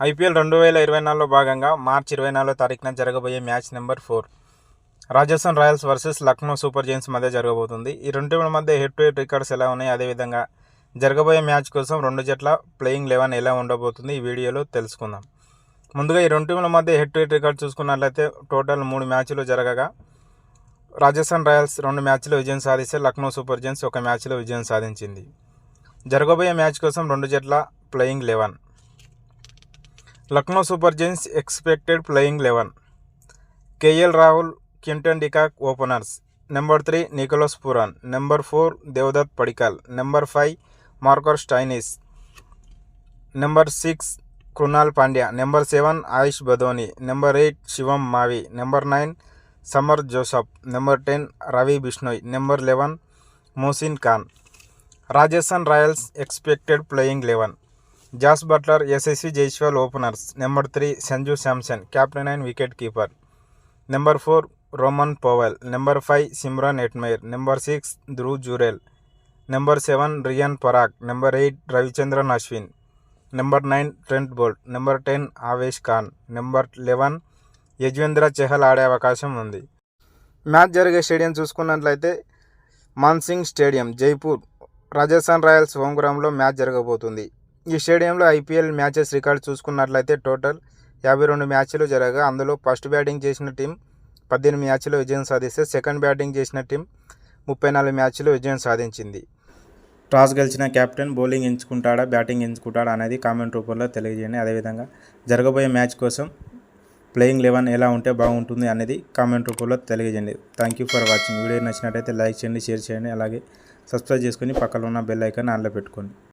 IPL 2024లో భాగంగా మార్చి 24వ తారీఖున జరగబోయే match number 4 Rajasthan Royals versus Lucknow super Giants మధ్య జరగబోతుంది. ఈ రెండు టీంల మధ్య హెడ్ టు హెడ్ రికార్డ్స్ ఎలా ఉన్నాయి, అదేవిధంగా జరగబోయే మ్యాచ్ కోసం రెండు జట్ల ప్లేయింగ్ 11 ఎలా ఉండబోతుంది ఈ వీడియోలో తెలుసుకుందాం. ముందుగా ఈ రెండు టీంల మధ్య హెడ్ టు హెడ్ రికార్డ్ చూసుకున్నట్లయితే టోటల్ 3 మ్యాచ్లు జరగగా రాజస్థాన్ రాయల్స్ 2 మ్యాచ్లో విజయం సాధిస్తే లక్నో సూపర్ జైంట్స్ 1 మ్యాచ్లో విజయం సాధించింది. జరగబోయే మ్యాచ్ కోసం రెండు జట్ల playing 11. Lucknow super giants expected playing 11. KL Rahul, Quinton de Kock openers. Number 3 Nicholas Pooran. Number 4 Devdutt Padikkal. Number 5 Marcus Stoinis. Number 6 Krunal Pandya. Number 7 Ayush Badoni. Number 8 Shivam Mavi. Number 9 Shamar Joseph. Number 10 Ravi Bishnoi. Number 11 Mohsin Khan. Rajasthan royals expected playing 11. Jos Buttler, Yashasvi Jaiswal openers. Number 3 Sanju Samson, captain and wicket keeper. Number 4 Rovman Powell. Number 5 Shimron Hetmyer. Number 6 Dhruv Jurel. Number 7 Riyan Parag. Number 8 Ravichandran Ashwin. Number 9 Trent Boult. Number 10 Avesh Khan. Number 11 Yuzvendra Chahal ఆడే అవకాశం ఉంది. Match జరిగే stadium చూసుకున్నట్లయితే Mansingh stadium, Jaipur. Rajasthan Royals home గ్రౌండ్లో match జరగబోతుంది. ఈ స్టేడియంలో IPL matches record చూసుకున్నట్లయితే టోటల్ 52 మ్యాచ్లు జరగగా అందులో ఫస్ట్ బ్యాటింగ్ చేసిన టీం 18 మ్యాచ్లో విజయం సాధిస్తే సెకండ్ బ్యాటింగ్ చేసిన టీం 34 మ్యాచ్లో విజయం సాధించింది. టాస్ గెలిచిన కెప్టెన్ బౌలింగ్ ఎంచుకుంటాడా, బ్యాటింగ్ ఎంచుకుంటాడా అనేది కామెంట్ రూపంలో తెలియజేయండి. అదేవిధంగా జరగబోయే మ్యాచ్ కోసం ప్లేయింగ్ 11 ఎలా ఉంటే బాగుంటుంది అనేది కామెంట్ రూపంలో తెలియజేయండి. Thank you for watching. Video నచ్చినట్టయితే లైక్ చేయండి, షేర్ చేయండి, అలాగే సబ్స్క్రైబ్ చేసుకొని పక్కన ఉన్న బెల్ ఐకాన్ ఆన్లో పెట్టుకోండి.